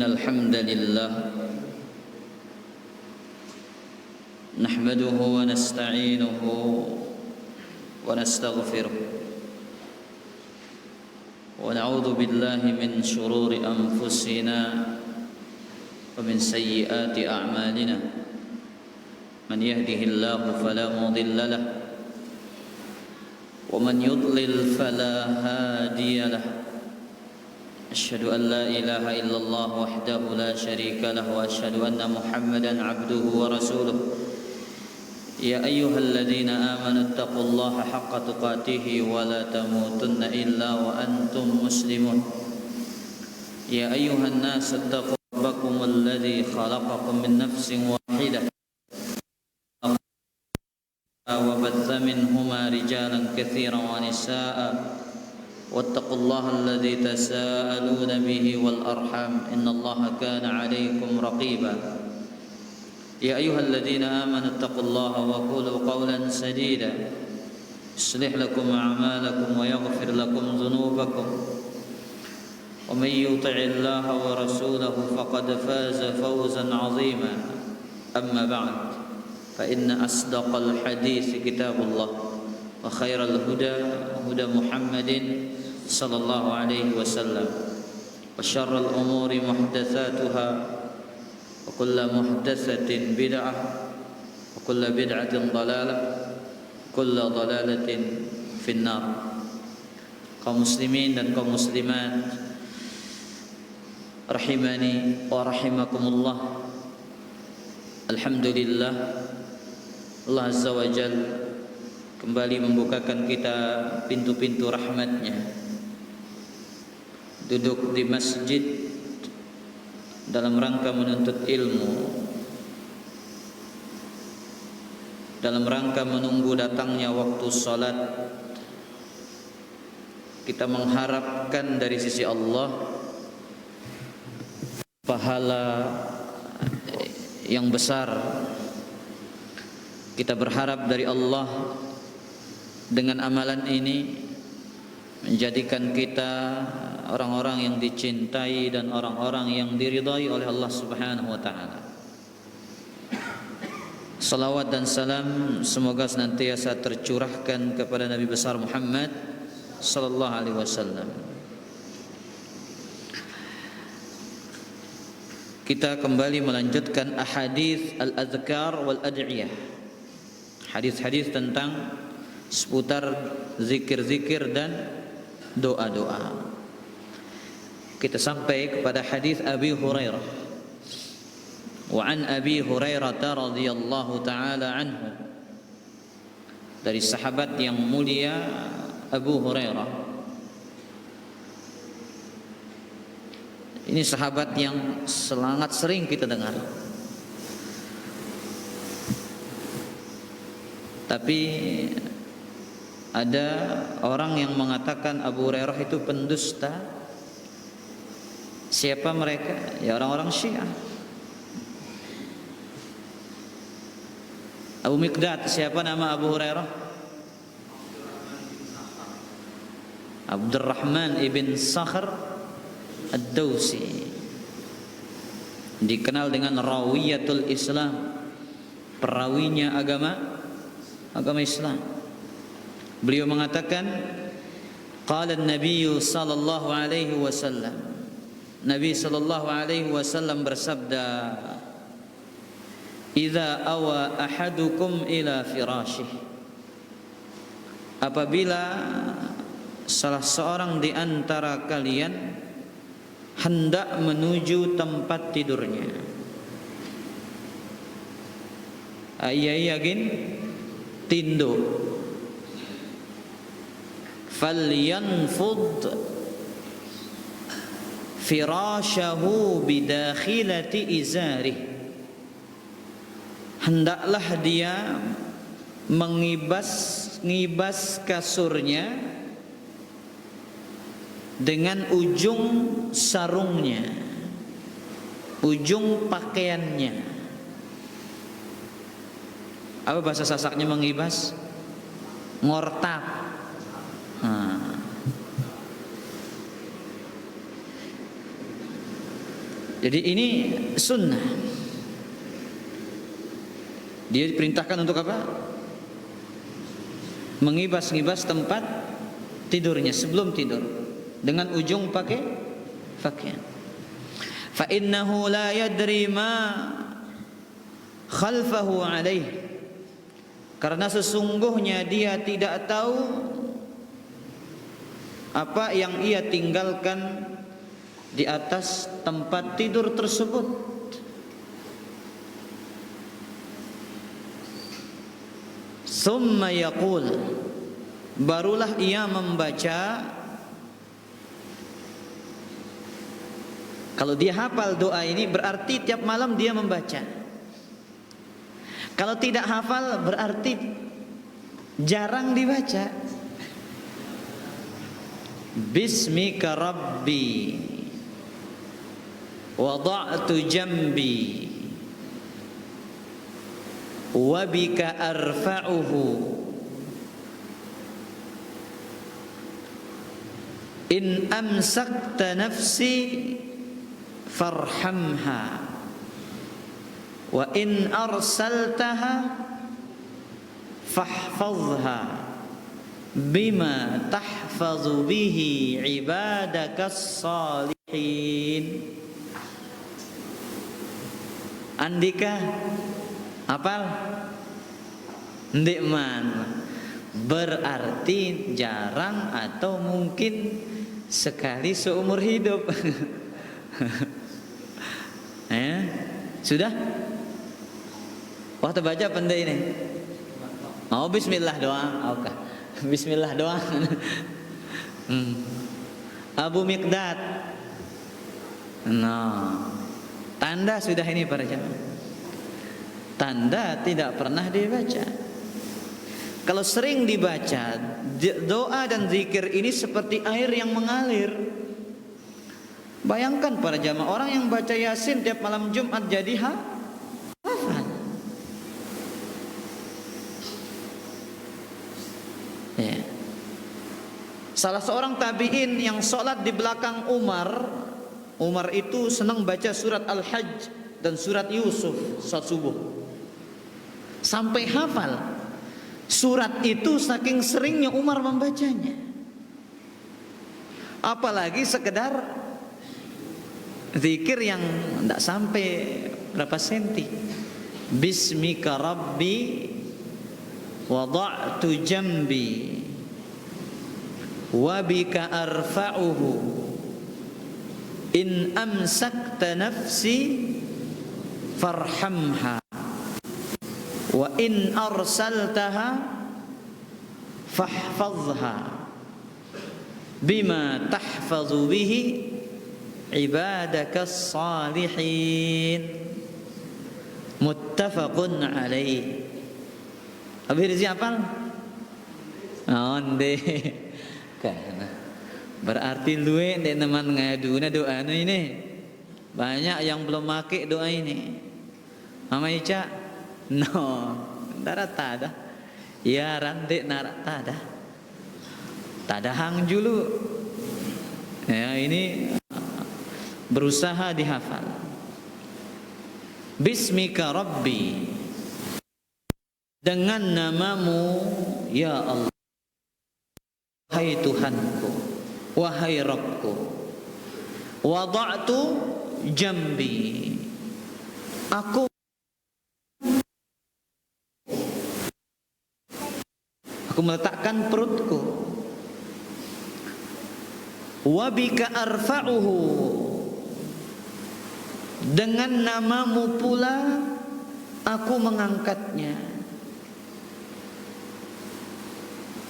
الحمد لله نحمده ونستعينه ونستغفره ونعوذ بالله من شرور أنفسنا ومن سيئات أعمالنا من يهده الله فلا مضل له ومن يضلل فلا هادي له أشهد أن لا إله إلا الله وحده لا شريك له وأشهد أن محمدا عبده ورسوله يا أيها الذين آمنوا اتقوا الله حق تقاته ولا تموتن إلا وأنتم مسلمون يا أيها الناس اتقوا ربكم الذي خلقكم من نفس واحدة وبث منهما رجالا كثيرا ونساء واتقوا الله الذي تساءلون به والأرحام إن الله كان عليكم رقيبا يا أيها الذين آمنوا اتقوا الله وقولوا قولا سديدا يصلح لكم أعمالكم ويغفر لكم ذنوبكم ومن يطع الله ورسوله فقد فاز فوزا عظيما أما بعد فإن أصدق الحديث كتاب الله وخير الهدى هدى محمد صلى الله عليه وسلم وشر الأمور محدثاتها وكل محدثة بدعة وكل بدعة ضلالة كل ضلالة في النار. Kaum muslimin dan kaum muslimat rahimani wa rahimakumullah. Alhamdulillah Allah Azza wa Jalla kembali membukakan kita pintu-pintu rahmatnya, duduk di masjid dalam rangka menuntut ilmu, dalam rangka menunggu datangnya waktu salat. Kita mengharapkan dari sisi Allah pahala yang besar. Kita berharap dari Allah dengan amalan ini menjadikan kita orang-orang yang dicintai dan orang-orang yang diridhai oleh Allah Subhanahu wa taala. Salawat dan salam semoga senantiasa tercurahkan kepada Nabi besar Muhammad sallallahu alaihi wasallam. Kita kembali melanjutkan ahadits al-adhkar wal ad'iyah. Hadis-hadis tentang seputar zikir-zikir dan doa-doa. Kita sampai kepada hadis Abi Hurairah. Wa an Abi Hurairah radhiyallahu taala anhu, dari sahabat yang mulia Abu Hurairah. Ini sahabat yang sangat sering kita dengar. Tapi ada orang yang mengatakan Abu Hurairah itu pendusta. Siapa mereka? Ya orang-orang Syiah. Abu Miqdad, siapa nama Abu Hurairah? Abdurrahman ibn Sakhr Ad-Dawsi, dikenal dengan Rawiyatul Islam, perawinya agama Islam. Beliau mengatakan, qala an-nabiy sallallahu alaihi wasallam, Nabi sallallahu alaihi wasallam bersabda, idza awa ahadukum ila firasyih, apabila salah seorang di antara kalian hendak menuju tempat tidurnya, yakin tinduk, falyanfud firasyahu bidakhilati izarih, hendaklah dia ngibas kasurnya dengan ujung sarungnya, ujung pakaiannya. Apa bahasa Sasaknya mengibas? Ngortak. Jadi ini sunnah. Dia diperintahkan untuk apa? Mengibas-ngibas tempat tidurnya sebelum tidur dengan ujung pakai pakaian. Fa innahu la yadri ma khalfahu alaih, karena sesungguhnya dia tidak tahu apa yang ia tinggalkan di atas tempat tidur tersebut. Summa yaqul, barulah ia membaca. Kalau dia hafal doa ini berarti tiap malam dia membaca. Kalau tidak hafal berarti jarang dibaca. Bismika Rabbi wada'tu jambi wa bika arfa'uhu in amsakta nafsi farhamha wa in arsaltaha fahfazha bima tahfazu bihi ibadakas salihin. Andika hafal? Ndikman berarti jarang atau mungkin sekali seumur hidup. Sudah? Waktu baca pendek ini. Oh, bismillah doang. Oke. Bismillah doang. Abu Miqdad. Nah, tanda sudah ini para jamaah. Tanda tidak pernah dibaca. Kalau sering dibaca, doa dan zikir ini seperti air yang mengalir. Bayangkan para jamaah, orang yang baca Yasin tiap malam Jumat jadi hafal. Ya. Salah seorang tabi'in yang sholat di belakang Umar itu senang baca surat Al-Hajj dan surat Yusuf saat subuh. Sampai hafal surat itu saking seringnya Umar membacanya. Apalagi sekedar zikir yang tidak sampai berapa senti. Bismika Rabbi wada'tu jambi wa bika arfa'uhu in amsakta nafsi farhamha wa in arsaltaha fahfazha bima tahfazu bihi ibadakas salihin. Muttafaqun alaih. Habis hafal? Onde. Karena berarti luwe ndek teman ngadu doa ini. Banyak yang belum make doa ini. Mama Ica, no, darat tada. Ya randek narat tada. Tada hang julu. Ya ini berusaha dihafal. Bismika Rabbi, dengan namamu ya Allah, wahai Tuhanku, wahai Rabbku, wada'tu jambi, aku meletakkan perutku, wabika arfa'uhu, dengan namamu pula aku mengangkatnya.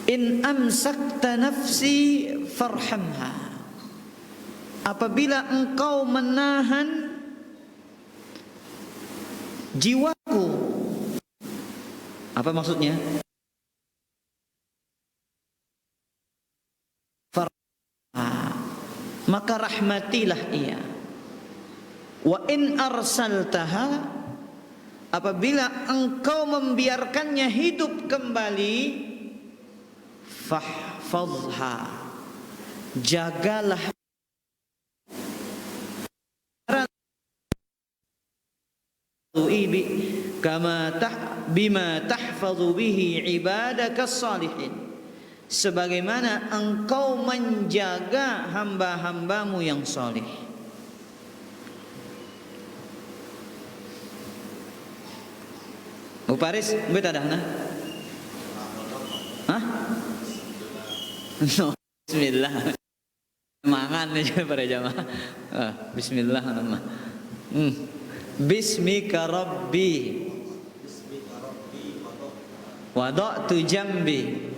In amsakta nafsi farhamha, apabila engkau menahan jiwaku. Apa maksudnya? Maka rahmatilah ia. Wa in arsaltaha, apabila engkau membiarkannya hidup kembali, fahfazha, jagalah bima tahfazu bihi ibadakas salihin, sebagaimana engkau menjaga hamba-hambamu yang saleh. Bu Paris, mbet adahna? Hah? No, bismillah. Mangan aja para jamaah. Bismillah nama. Bismika rabbi wada'tu jambi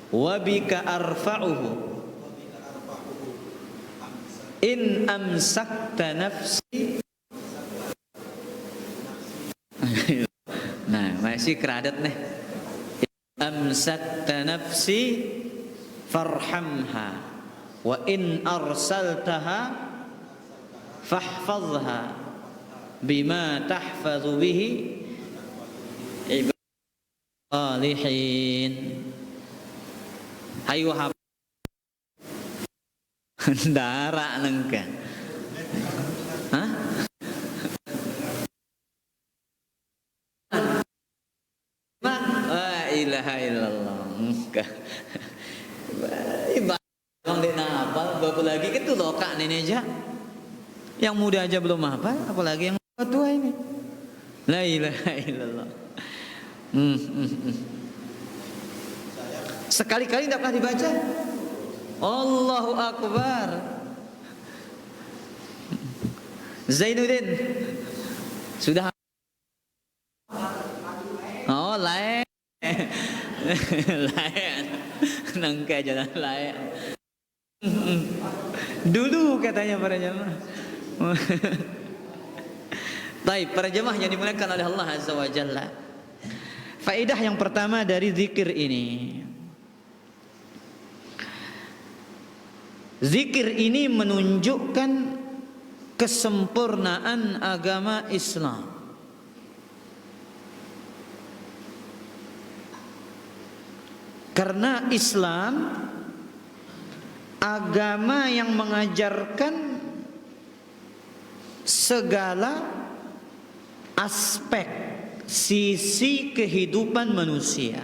wa bika arfa'uhu in amsakta nafsi. Nah, masih keradat nih. Amsakta nafsi farhamha wa in arsaltaha fahfazha bima tahfazu bihi ibadalihin. Hayu hap dara nengka. Hah? La ilaha illallah. Bang dina hafal, bapak lagi itu loka ini aja. Yang muda aja belum hafal, apalagi yang tua ini. La ilaha illallah. Sekali-kali tidak pernah dibaca. Allahu Akbar. Zainuddin sudah. Oh, lain. Lain. Nangka jalan lain. Dulu katanya para jamaah. Baik, para jamaah yang dimuliakan oleh Allah Azza wa Jalla. Faedah yang pertama dari zikir ini. Zikir ini menunjukkan kesempurnaan agama Islam. Karena Islam agama yang mengajarkan segala aspek sisi kehidupan manusia.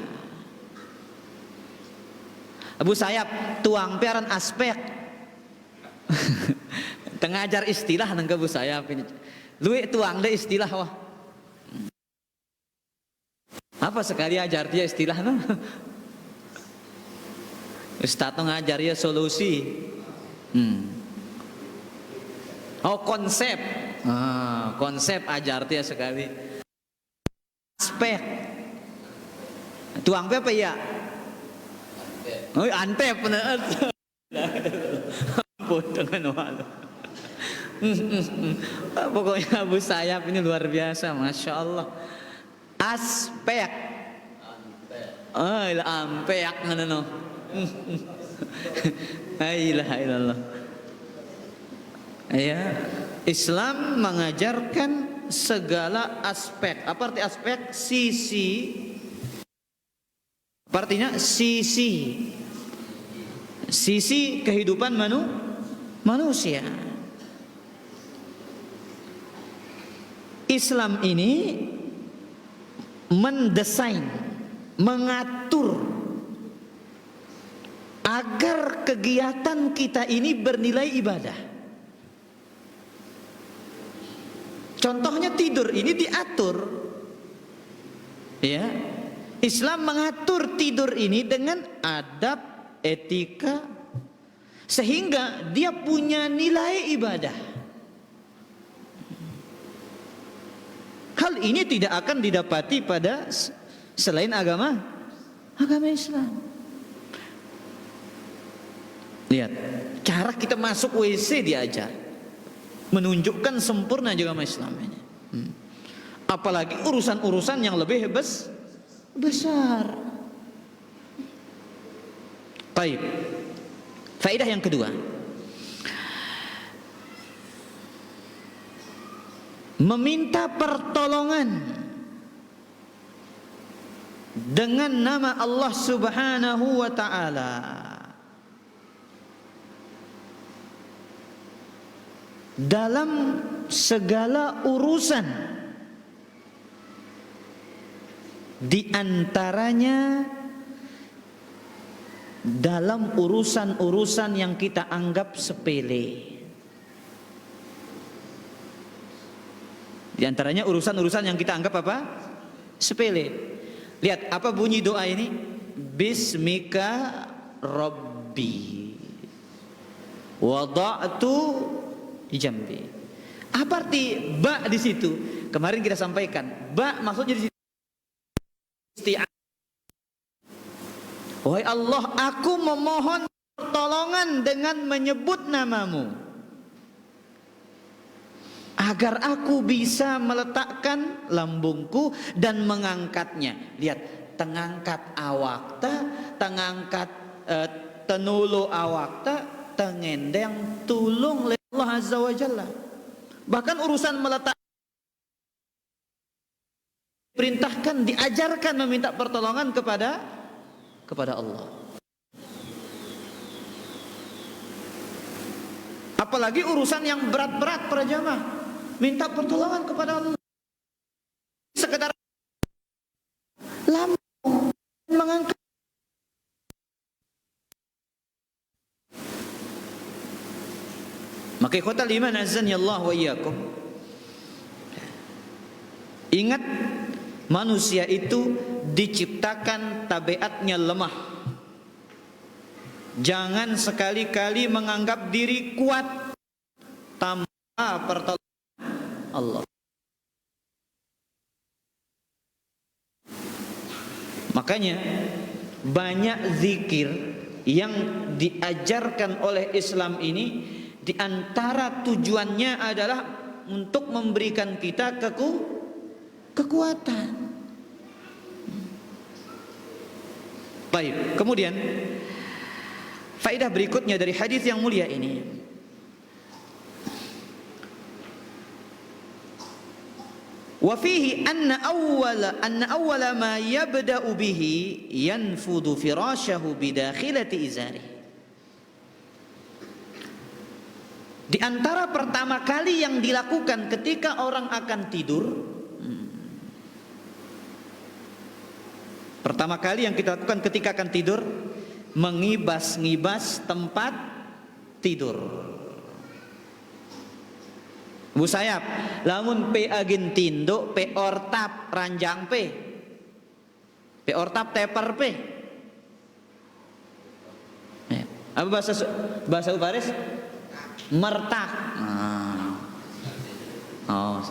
Abu Sayyaf tuang piaran aspek tengajar istilah nangka Abu Sayyaf ini. Luwe tuang deh istilah wah. Apa sekali ajar dia istilah no? Ustaz ngajar ya solusi. Oh konsep. Konsep ajar dia sekali. Aspek. Tuang apa ya? Oh antep bener. Ampun dengan walu. Pokoknya Abu Sayyaf ini luar biasa, masya Allah. Aspek. Oh ampek ngono. La ilaha illallah. Ya, Islam mengajarkan segala aspek. Apa arti aspek? Sisi. Apa artinya? Sisi kehidupan manusia. Islam ini mendesain, mengatur agar kegiatan kita ini bernilai ibadah. Contohnya tidur ini diatur. Ya. Islam mengatur tidur ini dengan adab, etika, sehingga dia punya nilai ibadah. Hal ini tidak akan didapati pada selain agama Islam. Lihat, cara kita masuk WC diajar, menunjukkan sempurna agama Islam ini. Apalagi urusan-urusan yang lebih besar. Baik. Faedah yang kedua, meminta pertolongan dengan nama Allah Subhanahu wa ta'ala. Dalam segala urusan Di antaranya dalam urusan-urusan yang kita anggap sepele. Di antaranya urusan-urusan yang kita anggap apa? Sepele. Lihat apa bunyi doa ini? Bismika Rabbi wada'tu jambi. Apa arti ba di situ? Kemarin kita sampaikan, ba maksudnya di situ isti'anah. Wahai Allah, aku memohon pertolongan dengan menyebut namamu, agar aku bisa meletakkan lambungku dan mengangkatnya. Lihat, tengangkat awakta, tengangkat tenulu awakta, tengendeng tulung oleh Allah Azza wa Jalla. Bahkan urusan meletak perintahkan, diajarkan meminta pertolongan kepada Allah. Apalagi urusan yang berat-berat para jamaah, minta pertolongan kepada Allah. Sekedar lambung mengangkat. Maka ikhwatal iman azan ya Allah wa iyyakum. Ingat, manusia itu diciptakan tabiatnya lemah. Jangan sekali-kali menganggap diri kuat tanpa pertolongan Allah. Makanya banyak zikir yang diajarkan oleh Islam ini, di antara tujuannya adalah untuk memberikan kita kekuatan. Baik, kemudian faedah berikutnya dari hadis yang mulia ini, wa fihi anna awwala ma yabda'u bihi yanfudu firashahu bidakhilati izari. Di antara pertama kali yang dilakukan ketika orang akan tidur, pertama kali yang kita lakukan ketika akan tidur, mengibas-ngibas tempat tidur. Bu Sayap, lamun pe agin tindo, pe ortap ranjang pe ortap teper pe. Apa bahasa Ubaris? Mertak. Oh,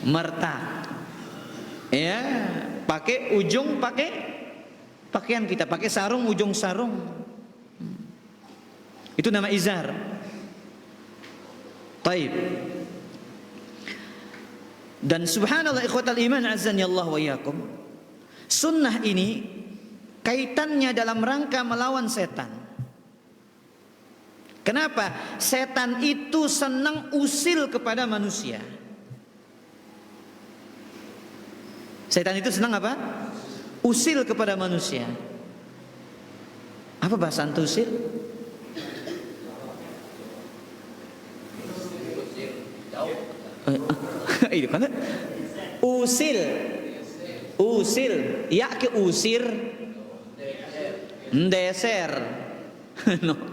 mertak. Ya, pakai ujung, pakai pakaian kita, pakai sarung, ujung sarung. Itu nama izar. Taib. Dan subhanallah ikhwatal iman azan ya Allah wa iyyakum, sunnah ini kaitannya dalam rangka melawan setan. Kenapa? Setan itu senang usil kepada manusia. Setan itu senang apa? Usil kepada manusia. Apa bahasa usil? Itu kan? Usil, ya ke usir, ndeser, no.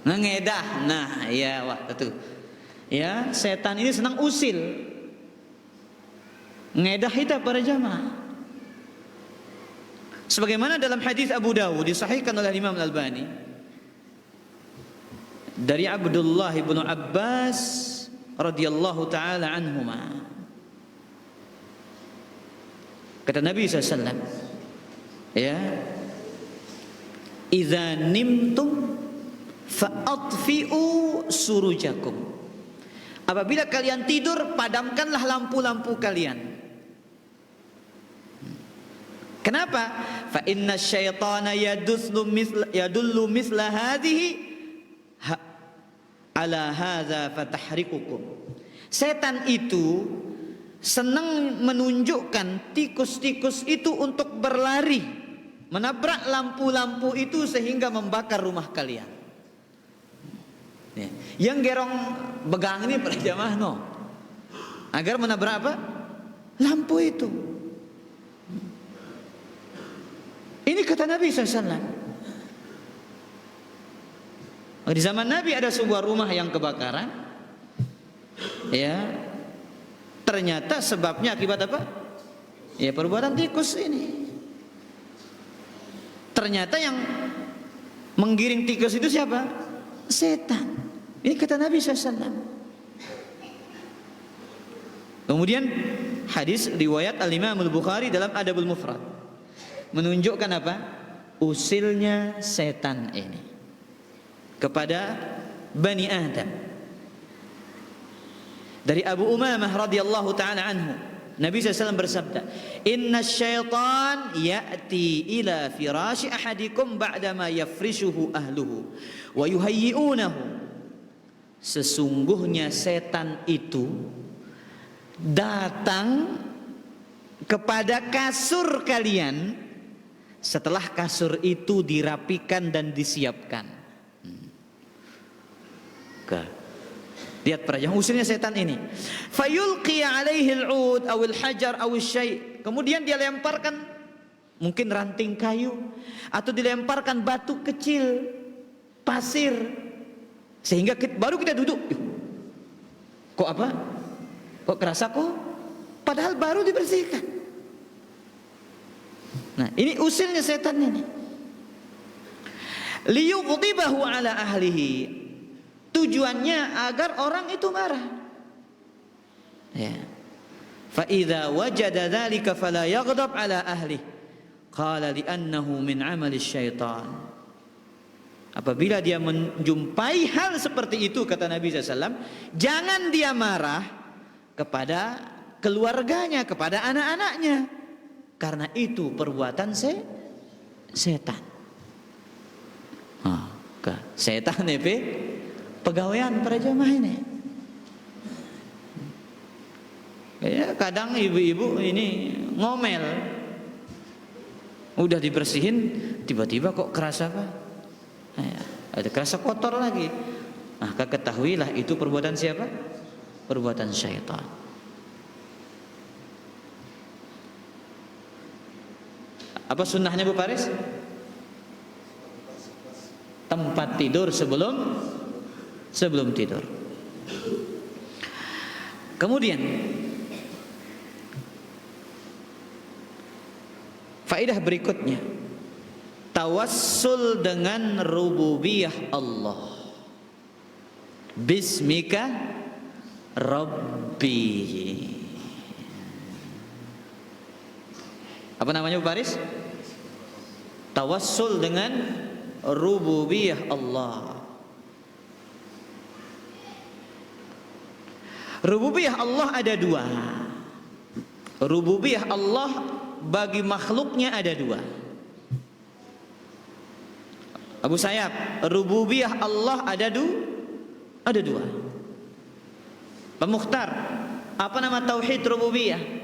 Ngedah, nah ya wah itu ya, setan ini senang usil, ngedah kita para jamaah. Sebagaimana dalam hadis Abu Dawud disahihkan oleh Imam Al-Albani dari Abdullah bin Abbas radhiyallahu taala anhuma, kata Nabi SAW, ya, idza nimtum fa'atfi'u surujakum. Apabila kalian tidur, padamkanlah lampu-lampu kalian. Kenapa? Fa inna syaitana yadullu misla hadhihi ala hadza fatahrikukum. Setan itu senang menunjukkan tikus-tikus itu untuk berlari, menabrak lampu-lampu itu sehingga membakar rumah kalian. Ya. Yang gerong begang ini para jamaah no, agar menabrak apa? lampu itu. Ini kata Nabi SAW. Di zaman Nabi ada sebuah rumah yang kebakaran. Ya, ternyata sebabnya akibat apa? Ya, perbuatan tikus ini. Ternyata yang menggiring tikus itu siapa? Setan. Ini kata Nabi SAW. Kemudian hadis riwayat Al-Imam Al-Bukhari dalam Adabul Mufrad menunjukkan apa? Usilnya setan ini kepada Bani Adam. Dari Abu Umamah radhiyallahu taala anhu, Nabi SAW bersabda, "Inna syaitan ya'ti ila firashi ahadikum ba'dama yafrishuhu ahluhu wa yuhayyi'unahu." Sesungguhnya setan itu datang kepada kasur kalian setelah kasur itu dirapikan dan disiapkan. Lihat para jamaah, usilnya setan ini. Fayulqi 'alaihi al-'ud aw al-hajar aw asy-syai'. Kemudian dia lemparkan mungkin ranting kayu atau dilemparkan batu kecil, pasir, sehingga baru kita duduk. Kok apa? Kok kerasa kok? Padahal baru dibersihkan. Nah, ini usilnya setan ini. Liyughdibahu 'ala ahlihi. Tujuannya agar orang itu marah. Ya. Fa idza wajada dzalika fala yaghdab 'ala ahlihi. Qala li'annahu min 'amali syaitan. Apabila dia menjumpai hal seperti itu, kata Nabi SAW, jangan dia marah kepada keluarganya, kepada anak-anaknya, karena itu perbuatan setan. Setan itu pegawaian para jamaah ini. Ya, kadang ibu-ibu ini ngomel, udah dibersihin, tiba-tiba kok kerasa apa? Ada kerasa kotor lagi. Maka ketahuilah itu perbuatan siapa? Perbuatan syaitan. Apa sunnahnya Bu Faris? Tempat tidur sebelum tidur. Kemudian faedah berikutnya, tawassul dengan rububiyah Allah. Bismika Rabbi. Apa namanya Bu Faris? Tawassul dengan rububiyah Allah. Rububiyah Allah ada dua. Rububiyah Allah bagi makhluknya ada dua. Abu Sayyab, rububiyah Allah ada dua. Pak Mukhtar, apa nama tauhid rububiyah?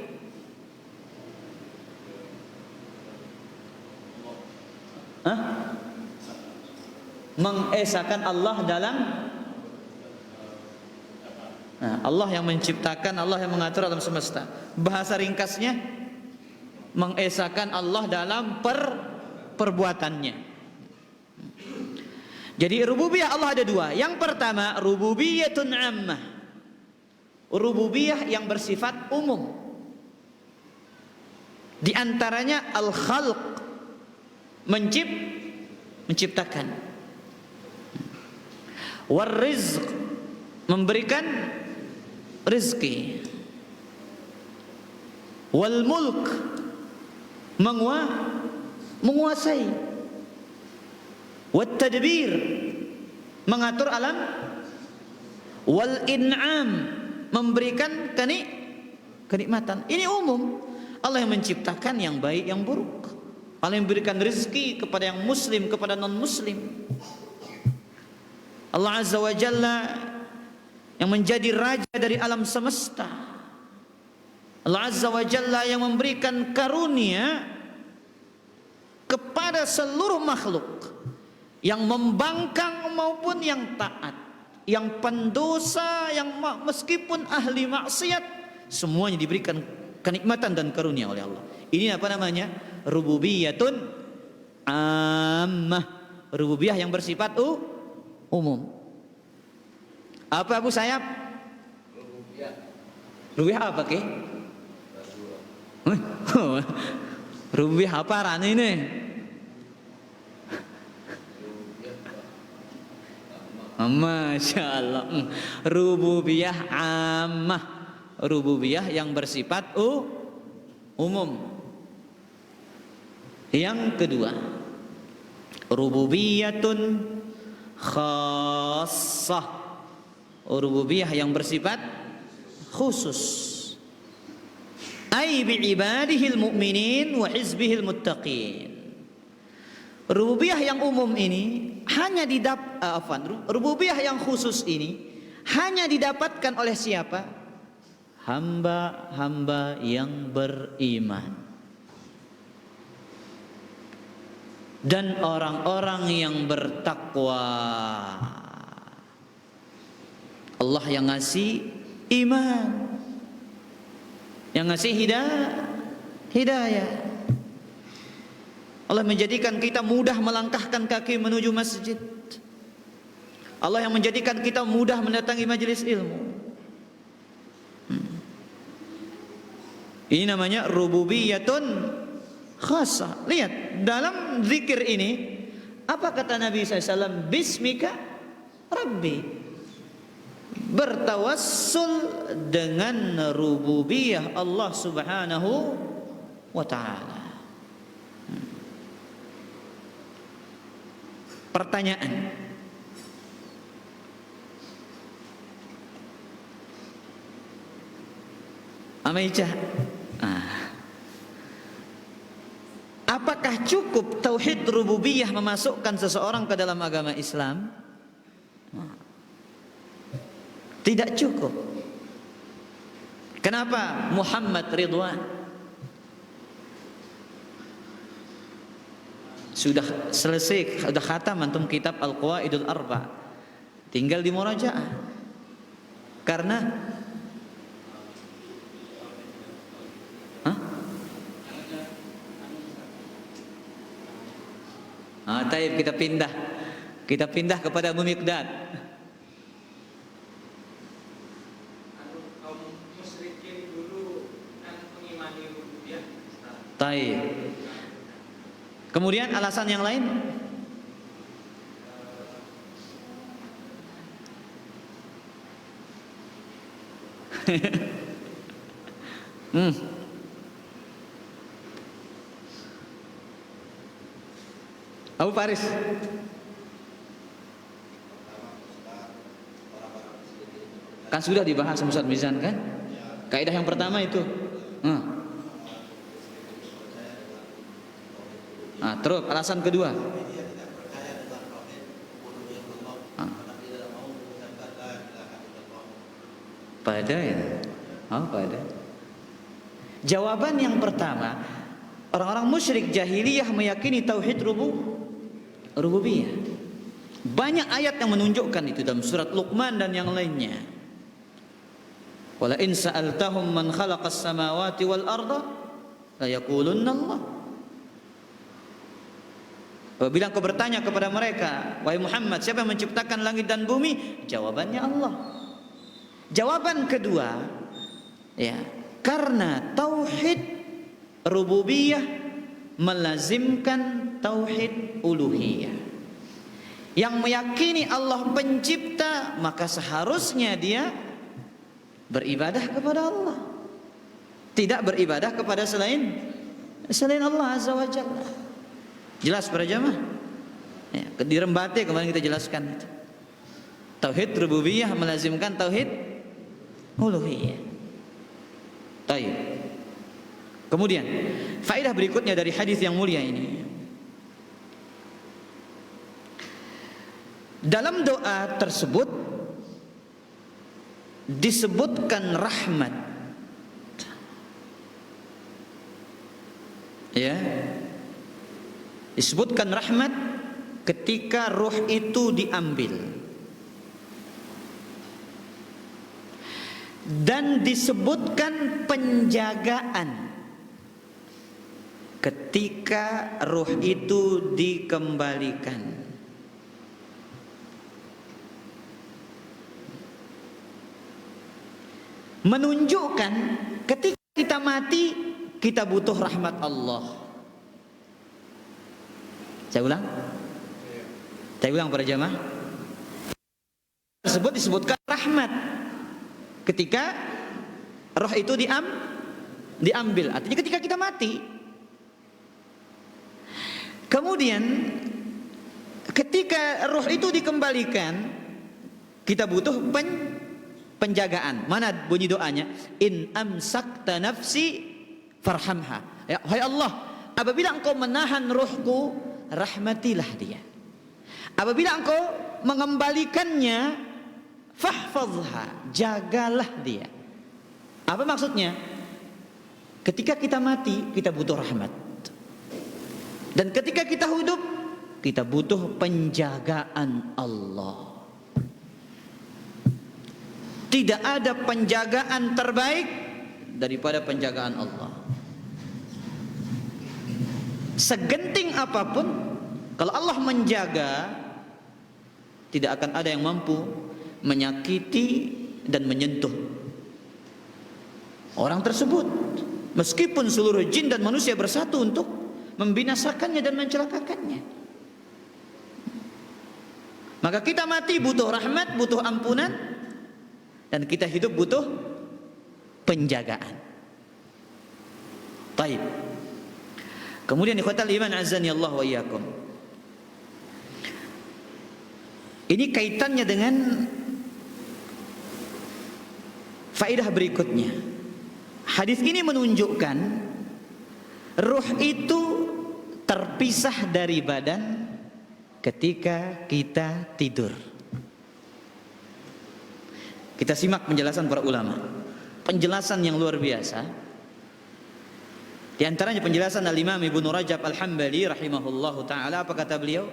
Mengesahkan Allah dalam Allah yang menciptakan, Allah yang mengatur alam semesta. Bahasa ringkasnya, mengesahkan Allah dalam perbuatannya. Jadi rububiyah Allah ada dua. Yang pertama, rububiyatun ammah, rububiyah yang bersifat umum. Di antaranya al-khalq, menciptakan, war-rizq, memberikan rezeki, wal-mulk, menguasai, wat-tadbir, mengatur alam, wal-in'am, memberikan kenikmatan. Ini umum. Allah yang menciptakan yang baik, yang buruk. Allah yang memberikan rezeki kepada yang muslim, kepada non-muslim. Allah Azza wa Jalla yang menjadi raja dari alam semesta. Allah Azza wa Jalla yang memberikan karunia kepada seluruh makhluk, yang membangkang maupun yang taat, yang pendosa, yang meskipun ahli maksiat, semuanya diberikan kenikmatan dan karunia oleh Allah. Ini apa namanya? Rububiyatun ammah. Rububiyah yang bersifat umum. Apa Abu Sayyaf? Rububiyah apa ke? Rububiyah apa ran ini? Masya Allah. Rububiyah ammah. Rububiyah yang bersifat umum. Yang kedua, rububiyatun khassah. Rububiyah yang bersifat khusus. Ai bi'ibadihil mu'minin wa hizbihil muttaqin. Rububiyah yang umum ini hanya rububiyah yang khusus ini hanya didapatkan oleh siapa? Hamba-hamba yang beriman dan orang-orang yang bertakwa. Allah yang ngasih iman, yang ngasih hidayah. Allah menjadikan kita mudah melangkahkan kaki menuju masjid. Allah yang menjadikan kita mudah mendatangi majelis ilmu. Ini namanya rububiyatun khasah. Lihat dalam zikir ini apa kata Nabi SAW? Bismika Rabbi. Bertawassul dengan rububiyah Allah Subhanahu wa ta'ala. Pertanyaan, Amaica, apakah cukup tauhid rububiyah memasukkan seseorang ke dalam agama Islam? Tidak cukup. Kenapa? Muhammad Ridwan sudah selesai, sudah khatam antum kitab Al-Qawaidul Arba', tinggal di murajaah. Karena taib kita pindah kepada Mumiqdad. Taib. Kemudian alasan yang lain? Abu Faris. Kan sudah dibahas Ustaz Mizan kan? Kaidah yang pertama itu. Terus alasan kedua. Pada ya. Pada. Jawaban yang pertama, orang-orang musyrik jahiliyah meyakini tauhid rububiyah. Banyak ayat yang menunjukkan itu dalam surat Luqman dan yang lainnya. Wala in sa'altahum man khalaqas samawati wal arda la yaqulunna Allah. Apabila kau bertanya kepada mereka, wahai Muhammad, siapa yang menciptakan langit dan bumi? Jawabannya Allah. Jawaban kedua, ya, karena tauhid rububiyah melazimkan tauhid uluhiyah. Yang meyakini Allah pencipta, maka seharusnya dia beribadah kepada Allah, tidak beribadah kepada selain Allah Azza wa Jalla. Jelas para jamaah? Ya, di Rembate kemarin kita jelaskan itu. Tauhid rububiyah melazimkan tauhid uluhiyah. Baik. Kemudian faedah berikutnya dari hadis yang mulia ini. Dalam doa tersebut disebutkan rahmat. Ya. Disebutkan rahmat ketika ruh itu diambil. dan disebutkan penjagaan ketika ruh itu dikembalikan. Menunjukkan ketika kita mati, kita butuh rahmat Allah. Saya ulang para jamaah. Tersebut disebutkan rahmat ketika roh itu diambil. Artinya ketika kita mati. Kemudian ketika roh itu dikembalikan, kita butuh penjagaan. Mana bunyi doanya? In amsakta nafsi farhamha. Ya, hai Allah, apabila engkau menahan ruhku, rahmatilah dia. Apabila engkau mengembalikannya, fahfazha, jagalah dia. Apa maksudnya? Ketika kita mati, kita butuh rahmat. Dan ketika kita hidup, kita butuh penjagaan Allah. Tidak ada penjagaan terbaik daripada penjagaan Allah. Segenting apapun, kalau Allah menjaga, tidak akan ada yang mampu menyakiti dan menyentuh orang tersebut, meskipun seluruh jin dan manusia bersatu untuk membinasakannya dan mencelakakannya. Maka kita mati butuh rahmat, butuh ampunan, dan kita hidup butuh penjagaan. Baik. Kemudian ikhwatal iman azani Allah wa iyyakum. Ini kaitannya dengan faedah berikutnya. Hadis ini menunjukkan ruh itu terpisah dari badan ketika kita tidur. Kita simak penjelasan para ulama. Penjelasan yang luar biasa. Di antaranya penjelasan Al-Imam Ibnu Rajab Al-Hambali rahimahullahu taala, apa kata beliau?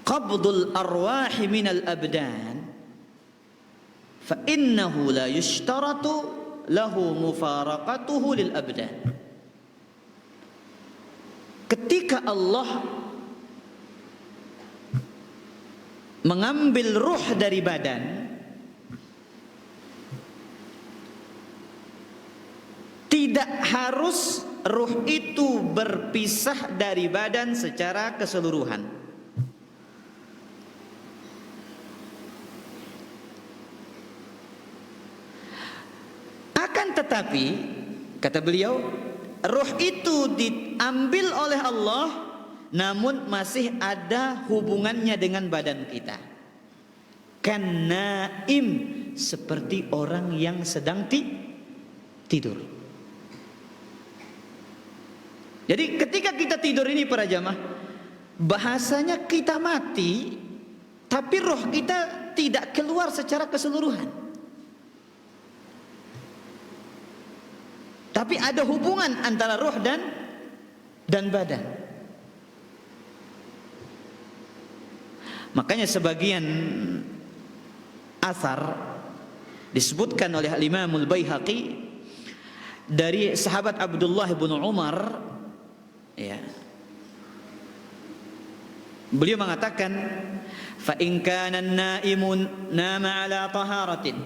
Qabdul arwahi minal abdan fa innahu la yushtaratu lahu mufaraqatuhu lil abdan. Ketika Allah mengambil ruh dari badan, tidak harus ruh itu berpisah dari badan secara keseluruhan. Akan tetapi, kata beliau, ruh itu diambil oleh Allah, namun masih ada hubungannya dengan badan kita. Kan-naim, seperti orang yang sedang tidur. Jadi ketika kita tidur ini para jamaah, bahasanya kita mati, tapi roh kita tidak keluar secara keseluruhan. Tapi ada hubungan antara roh dan badan. Makanya sebagian asar disebutkan oleh Al-Imam Al-Baihaqi dari sahabat Abdullah bin Umar, ya. Beliau mengatakan, fa in kana an-naimun nama ala taharatin,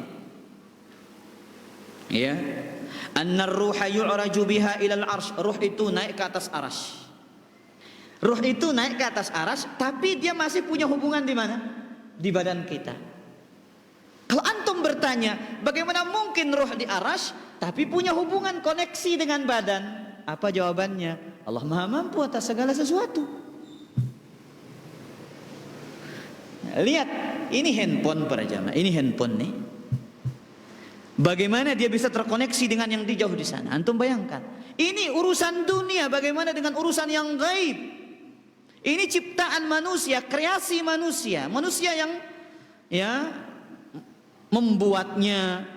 ya, anna ar-ruha yu'raju biha ila al-'arsy, ruh itu naik ke atas arsy. Ruh itu naik ke atas arsy, tapi dia masih punya hubungan di mana? Di badan kita. Kalau antum bertanya, bagaimana mungkin ruh di arsy tapi punya hubungan koneksi dengan badan? Apa jawabannya? Allah Maha mampu atas segala sesuatu. Lihat, ini handphone para jamaah, ini handphone nih. Bagaimana dia bisa terkoneksi dengan yang di jauh di sana? Antum bayangkan. Ini urusan dunia, bagaimana dengan urusan yang gaib? Ini ciptaan manusia, kreasi manusia. Manusia yang ya membuatnya,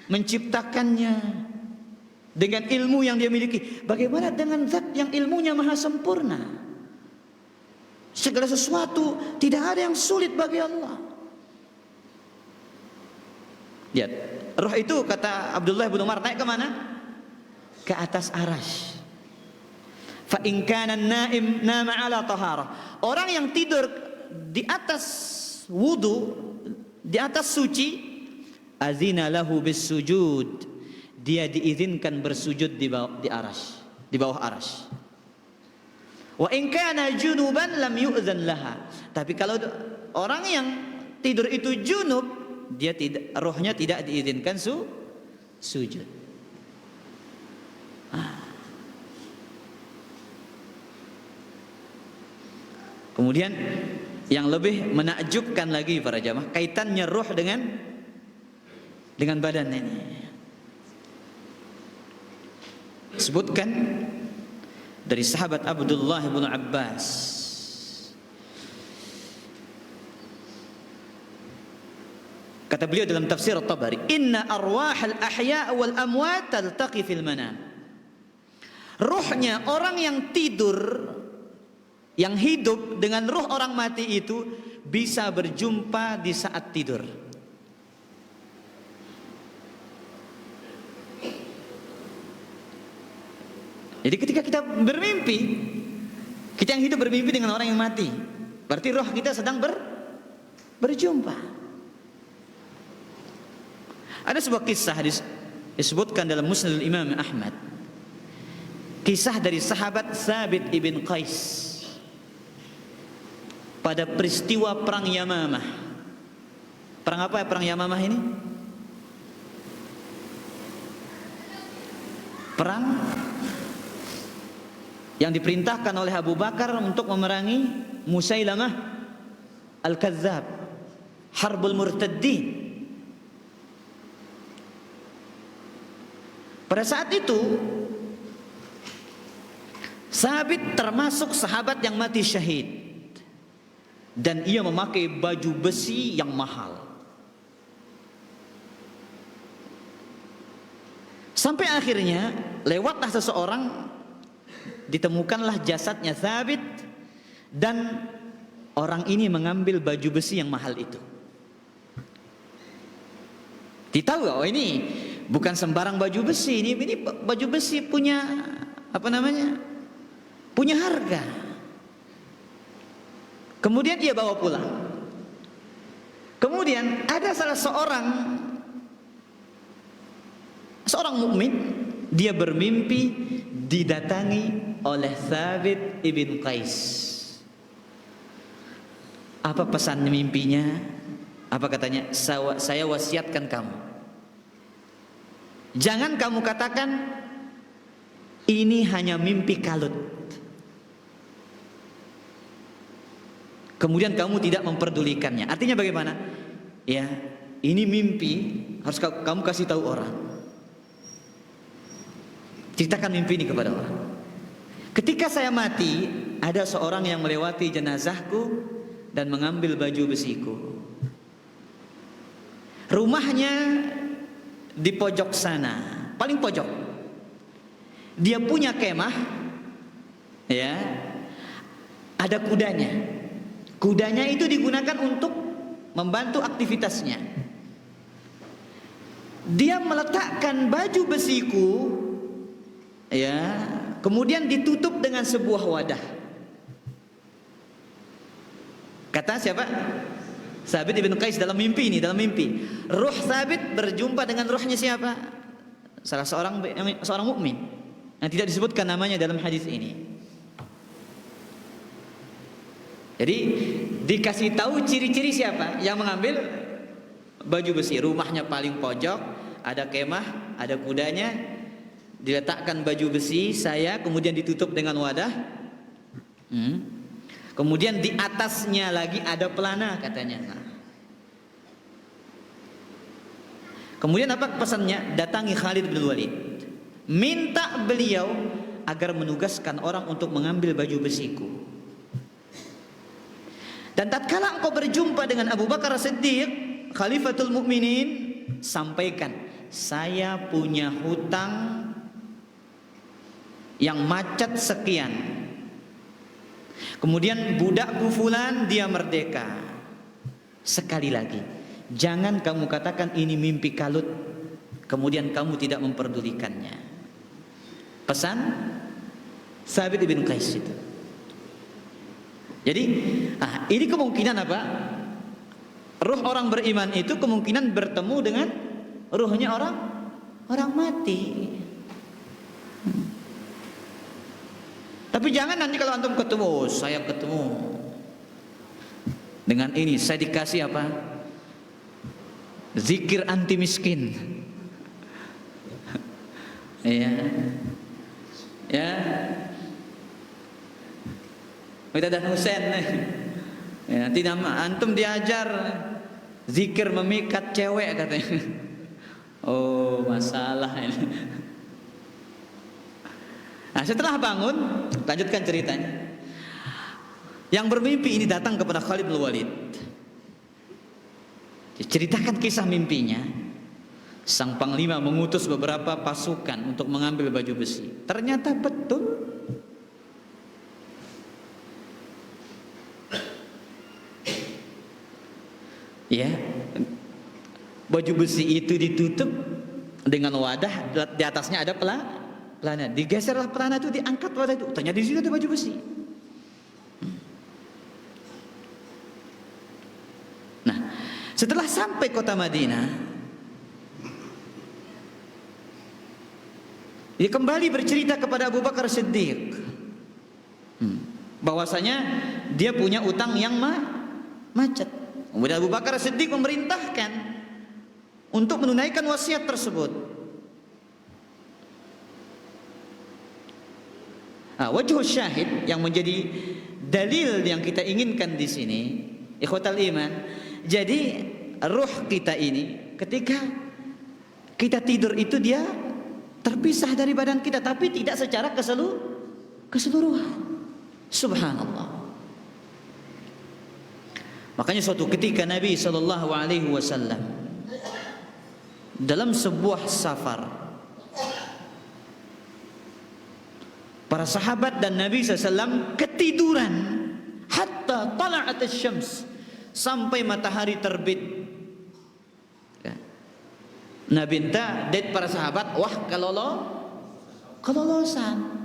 menciptakannya dengan ilmu yang dia miliki. Bagaimana dengan zat yang ilmunya maha sempurna? Segala sesuatu tidak ada yang sulit bagi Allah. Lihat, roh itu kata Abdullah bin Umar naik ke mana? Ke atas arasy. Fa in kana an-naim nama ala taharah. Orang yang tidur di atas wudu, di atas suci, azina lahu bis sujud. Dia diizinkan bersujud di arasy, di bawah arasy. Wa in kana junuban lam yu'zan laha. Tapi kalau orang yang tidur itu junub, dia tidak, rohnya tidak diizinkan sujud. Kemudian yang lebih menakjubkan lagi para jamaah, kaitannya roh dengan badan ini. Sebutkan dari sahabat Abdullah bin Abbas, kata beliau dalam tafsir At-Tabari, inna arwahal ahya wal amwat taltaqi fil manam. Ruhnya orang yang tidur, yang hidup dengan ruh orang mati itu bisa berjumpa di saat tidur. Jadi ketika kita bermimpi, kita yang hidup bermimpi dengan orang yang mati, berarti roh kita sedang berjumpa. Ada sebuah kisah disebutkan dalam Musnad Imam Ahmad. Kisah dari sahabat Thabit ibn Qais pada peristiwa perang Yamamah. Perang apa ya perang Yamamah ini? Perang yang diperintahkan oleh Abu Bakar untuk memerangi Musailamah Al-Kadzdzab, Harbul Murtaddin. Pada saat itu Thabit termasuk sahabat yang mati syahid, dan ia memakai baju besi yang mahal. Sampai akhirnya lewatlah seseorang, ditemukanlah jasadnya Thabit, dan orang ini mengambil baju besi yang mahal itu. Ditahu, oh ini bukan sembarang baju besi, ini baju besi punya apa namanya? Punya harga. Kemudian ia bawa pulang. Kemudian ada salah seorang mukmin, dia bermimpi didatangi oleh Thabit ibn Qais. Apa pesan mimpinya? Apa katanya? Saya wasiatkan kamu, jangan kamu katakan ini hanya mimpi kalut, kemudian kamu tidak memperdulikannya. Artinya bagaimana? Ya, ini mimpi, harus kamu kasih tahu orang. Ceritakan mimpi ini kepada orang. Ketika saya mati, ada seorang yang melewati jenazahku dan mengambil baju besiku. Rumahnya di pojok sana, paling pojok. Dia punya kemah, ya, ada kudanya. Kudanya itu digunakan untuk membantu aktivitasnya. Dia meletakkan baju besiku, ya, kemudian ditutup dengan sebuah wadah. Kata siapa? Thabit ibn Qais dalam mimpi ini, dalam mimpi. Ruh Thabit berjumpa dengan ruhnya siapa? Salah seorang mukmin yang tidak disebutkan namanya dalam hadis ini. Jadi dikasih tahu ciri-ciri siapa yang mengambil baju besi. Rumahnya paling pojok, ada kemah, ada kudanya, diletakkan baju besi saya, kemudian ditutup dengan wadah. Kemudian di atasnya lagi ada pelana katanya. Kemudian apa pesannya? Datangi Khalid bin Walid, minta beliau agar menugaskan orang untuk mengambil baju besiku. Dan tatkala engkau berjumpa dengan Abu Bakar As-Siddiq, Khalifatul Mukminin, sampaikan, saya punya hutang yang macet sekian. Kemudian budakku fulan dia merdeka. Sekali lagi, Jangan kamu katakan ini mimpi kalut, kemudian kamu tidak memperdulikannya. Pesan Sabit bin Qais itu. Jadi, ini kemungkinan apa? Ruh orang beriman itu kemungkinan bertemu dengan ruhnya orang mati. Tapi jangan nanti kalau antum ketemu, saya ketemu dengan ini, saya dikasih apa? Zikir anti miskin. Ya. Ya. Kita Husain nih. Ya, nanti nama antum diajar zikir memikat cewek katanya. Oh, masalah ini. Nah, setelah bangun, lanjutkan ceritanya. Yang bermimpi ini datang kepada Khalid bin Walid. Diceritakan kisah mimpinya. Sang panglima mengutus beberapa pasukan untuk mengambil baju besi. Ternyata betul. Ya, baju besi itu ditutup dengan wadah, di atasnya ada pelana. Digeserlah pelana itu, diangkat wadah itu. Ternyata di situ ada baju besi. Nah, setelah sampai kota Madinah, dia kembali bercerita kepada Abu Bakar Siddiq bahwasanya dia punya utang yang macet. Kemudian Abu Bakar Siddiq memerintahkan untuk menunaikan wasiat tersebut. Wajhul syahid yang menjadi dalil yang kita inginkan di sini, ikhwatal iman. Jadi ruh kita ini ketika kita tidur itu dia terpisah dari badan kita, tapi tidak secara keseluruhan. Subhanallah. Makanya suatu ketika Nabi SAW dalam sebuah safar, para sahabat dan Nabi SAW ketiduran hatta tala'at asy-syams, sampai matahari terbit. Nabi minta dari para sahabat, wah kelolosan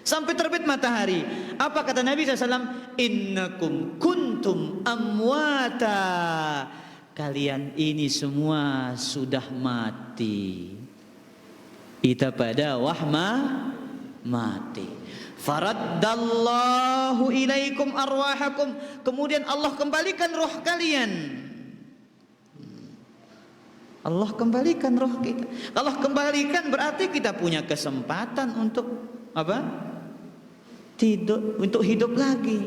sampai terbit matahari. Apa kata Nabi SAW? Innakum kuntum amwata. Kalian ini semua sudah mati. Ita pada mati. Faraddallahu ilaikum arwahakum. Kemudian Allah kembalikan roh kalian. Allah kembalikan roh kita. Allah kembalikan berarti kita punya kesempatan untuk apa? Untuk hidup lagi.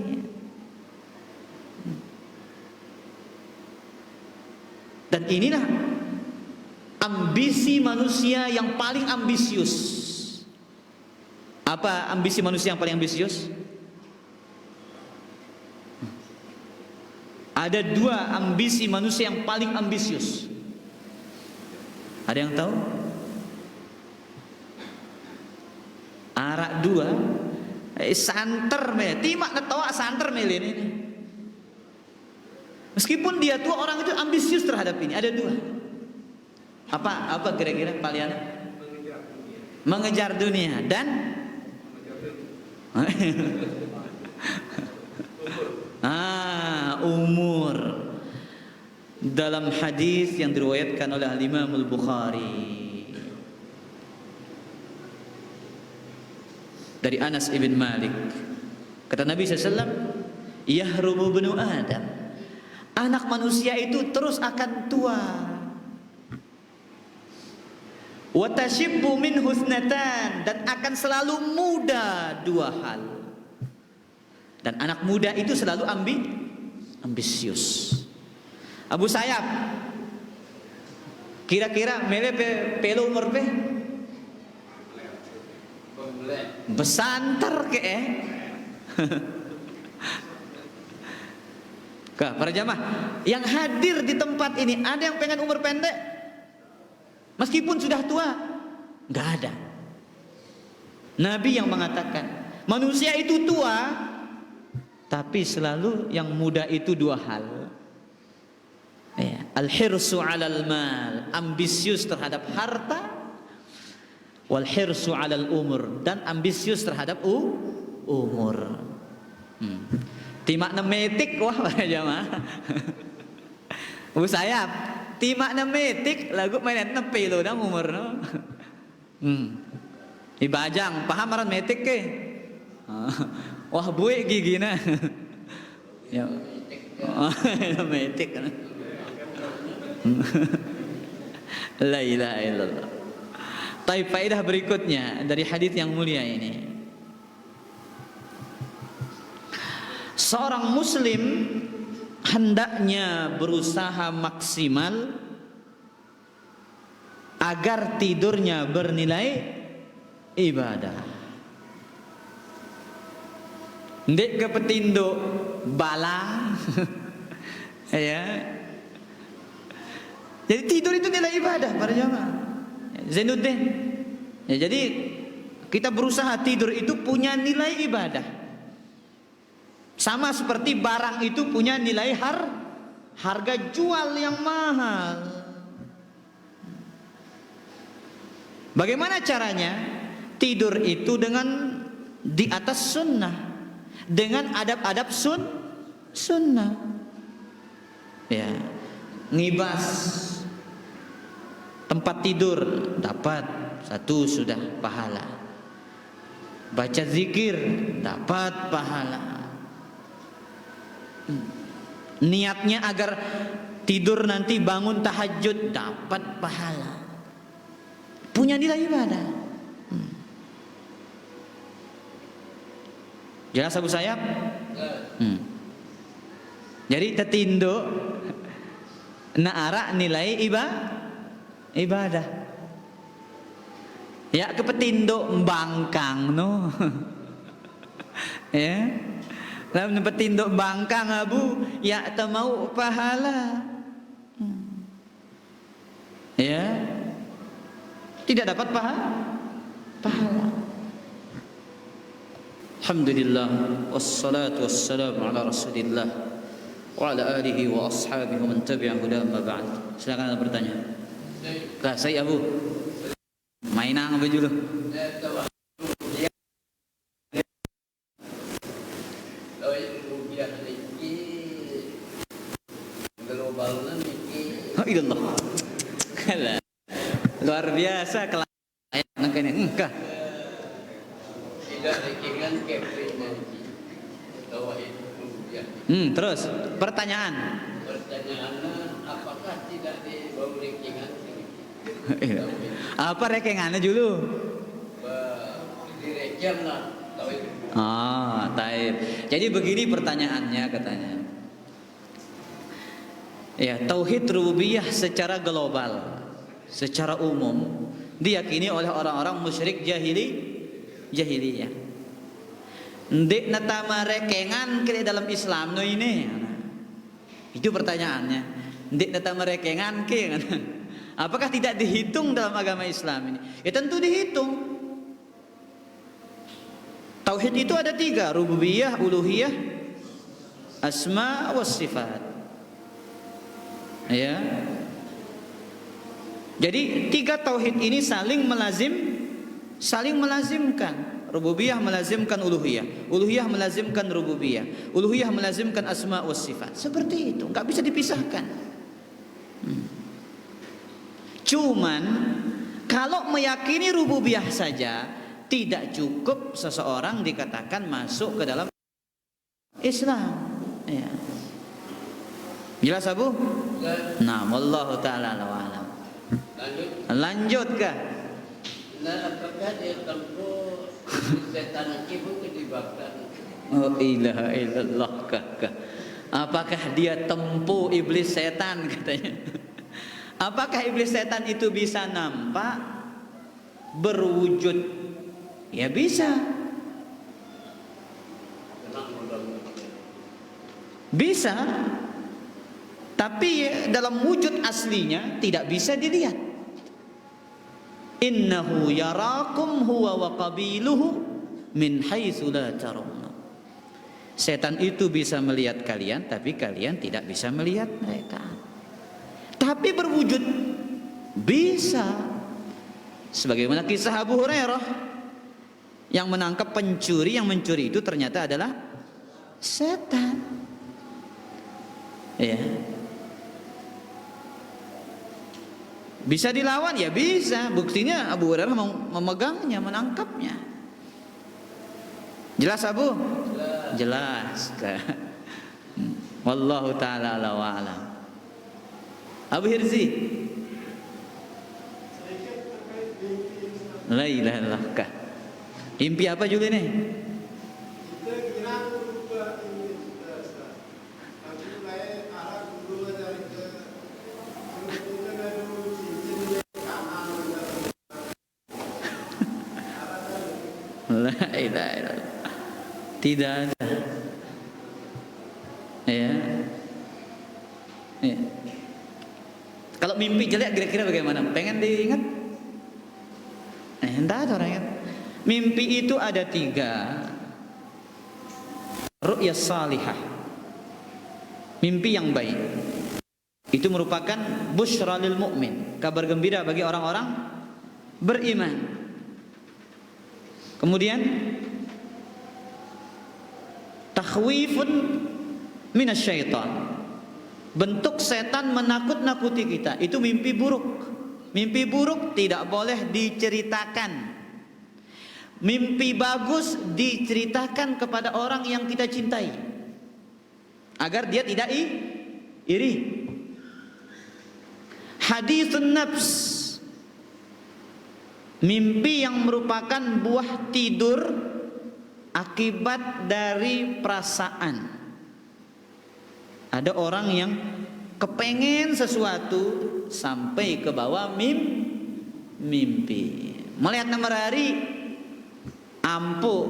Dan inilah ambisi manusia yang paling ambisius. Apa ambisi manusia yang paling ambisius? Ada dua ambisi manusia yang paling ambisius. Ada yang tahu? Arak dua. Santer me, timak netawa santer me ini. Meskipun dia tua, orang itu ambisius terhadap ini. Ada dua. Apa kira-kira kalian? Mengejar dunia dan umur. Dalam hadis yang diriwayatkan oleh Imam Al-Bukhari dari Anas ibn Malik, kata Nabi SAW, yahrumu bnu Adam, anak manusia itu terus akan tua. Wa tashibbu min husnatan, dan akan selalu muda dua hal. Dan anak muda itu selalu ambisius. Abu Sayyaf, kira-kira mele pelo umur pe besantar ke para jamaah yang hadir di tempat ini, ada yang pengen umur pendek meskipun sudah tua? Nggak ada. Nabi yang mengatakan manusia itu tua, tapi selalu yang muda itu dua hal. Ya. Al-hirsu 'alal mal, ambisius terhadap harta, wal hirsu 'alal umur, dan ambisius terhadap umur. Timak nemetik wah para jamaah. Sayap, timak nemetik lagu mainan nepi lo dah umur no. Ibajang paham aran metik ke? Wah buik gigi na. Ya. Metik. La ilaha illallah. Tapi faedah berikutnya dari hadis yang mulia ini. Seorang muslim hendaknya berusaha maksimal agar tidurnya bernilai ibadah. Ndek kepetinduk bala ya. Jadi tidur itu nilai ibadah para jamaah. Zainuddin. Ya, jadi kita berusaha tidur itu punya nilai ibadah. Sama seperti barang itu punya nilai harga jual yang mahal. Bagaimana caranya? Tidur itu dengan di atas sunnah, dengan adab-adab sunnah. Ya, ngibas tempat tidur dapat satu sudah pahala. Baca zikir dapat pahala. Niatnya agar tidur nanti bangun tahajud dapat pahala. Punya nilai ibadah. Jelas Abu Sayyaf? Jadi tetinduk naara nilai ibadah. Ya kepetinduk bangkang no. Ya. Lalu petinduk bangkang abu ya tak mau pahala. Ya. Tidak dapat pahala. Alhamdulillah wassalatu wassalamu ala Rasulillah wa ala alihi wa ashabihi wa man tabi'a huda amma ba'd. Silakan ada pertanyaan. Lah saya Abu. Mainang apa dulu? Oh ilallah. Luar biasa kelas ayat engkah. Tidak rekengan terus pertanyaan. Pertanyaannya apakah tidak dibawa rekengan? Apa rekengannya dulu? Direkem lah. Taib. Jadi begini pertanyaannya katanya. Ya, tauhid rububiyah secara global, secara umum diyakini oleh orang-orang musyrik jahiliyah. Ndek natama rekengan ke dalam Islam no ini. Itu pertanyaannya. Ndek natama rekengan ke. Apakah tidak dihitung dalam agama Islam ini? Ya tentu dihitung. Tauhid itu ada 3, rububiyah, uluhiyah, asma was sifat. Ya. Jadi 3 tauhid ini saling melazimkan. Rububiyah melazimkan uluhiyah, uluhiyah melazimkan rububiyah, uluhiyah melazimkan asma was sifat. Seperti itu, enggak bisa dipisahkan. Cuman kalau meyakini rububiyah saja tidak cukup seseorang dikatakan masuk ke dalam Islam. Ya. Jelas Abu? Nah, wallahu taala alam. Lanjut kah? Nah, apakah dia tempuh setan ibu kedibakar? Oh ilaha illallah kah? Apakah dia tempuh iblis setan katanya? Apakah iblis setan itu bisa nampak berwujud? Ya bisa. Bisa. Tapi dalam wujud aslinya tidak bisa dilihat. Innahu yarakum huwa wa qabiluhu min haitsu la tarawna. Setan itu bisa melihat kalian tapi kalian tidak bisa melihat mereka. Tapi berwujud bisa. Sebagaimana kisah Abu Hurairah yang menangkap pencuri, yang mencuri itu ternyata adalah setan. Ya. Bisa dilawan? Ya bisa. Buktinya Abu Hurairah memegangnya, menangkapnya. Jelas Abu? Jelas. Wallahu ta'ala ala wa alam. Abu Hirzi. La ilaha illallah. Impi apa juga nih? La ilaha illallah. Tidak ada. Ya. Ya. Kalau mimpi jelek kira-kira bagaimana? Pengen diingat? Entah ada orang ingat. Mimpi itu ada 3. Ru'ya salihah, mimpi yang baik. Itu merupakan busyra lil mu'min, kabar gembira bagi orang-orang beriman. Kemudian takhwifun minasyaitan, bentuk setan menakut-nakuti kita. Itu mimpi buruk. Mimpi buruk tidak boleh diceritakan. Mimpi bagus diceritakan kepada orang yang kita cintai, agar dia tidak iri. Haditsun nafs, mimpi yang merupakan buah tidur akibat dari perasaan. Ada orang yang kepengen sesuatu sampai ke bawah mimpi. Melihat matahari ampuh.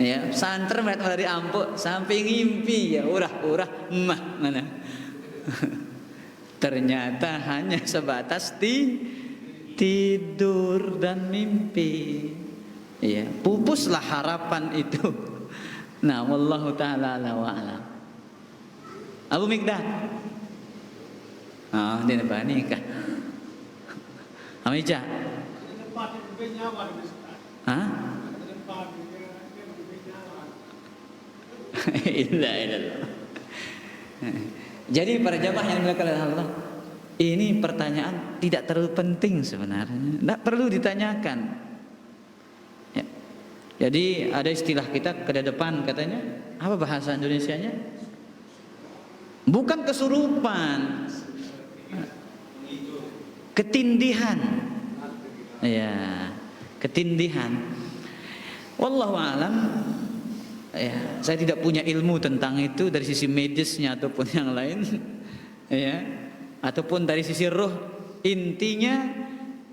Ya, santer melihat matahari ampuh sampai ngimpi, ya urah mah mana. Ternyata hanya sebatas tidur dan mimpi. Ya, pupuslah harapan itu. Nah, wallahu taala ala wa alam. Abu Mikdad. Ah, dia apa nikah? Amica. Hah? Ilah. Jadi para jamaah yang dimuliakan oleh Allah, ini pertanyaan tidak terlalu penting sebenarnya, tidak perlu ditanyakan. Ya. Jadi ada istilah kita ke depan katanya, apa bahasa Indonesianya? Bukan kesurupan, ketindihan. Ya, ketindihan. Wallahu a'lam. Ya, saya tidak punya ilmu tentang itu dari sisi medisnya ataupun yang lain, ya, ataupun dari sisi ruh. Intinya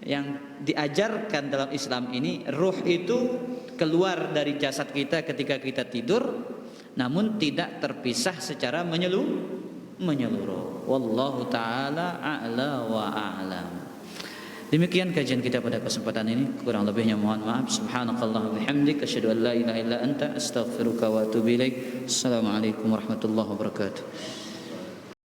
yang diajarkan dalam Islam ini, ruh itu keluar dari jasad kita ketika kita tidur, namun tidak terpisah secara menyeluruh. Wallahu taala a'la wa a'lam. Demikian kajian kita pada kesempatan ini, kurang lebihnya mohon maaf. Subhanakallah bihamdik, asyhadu an la ilaha illa anta, astaghfiruka wa atubu ilaik. Assalamualaikum warahmatullahi wabarakatuh.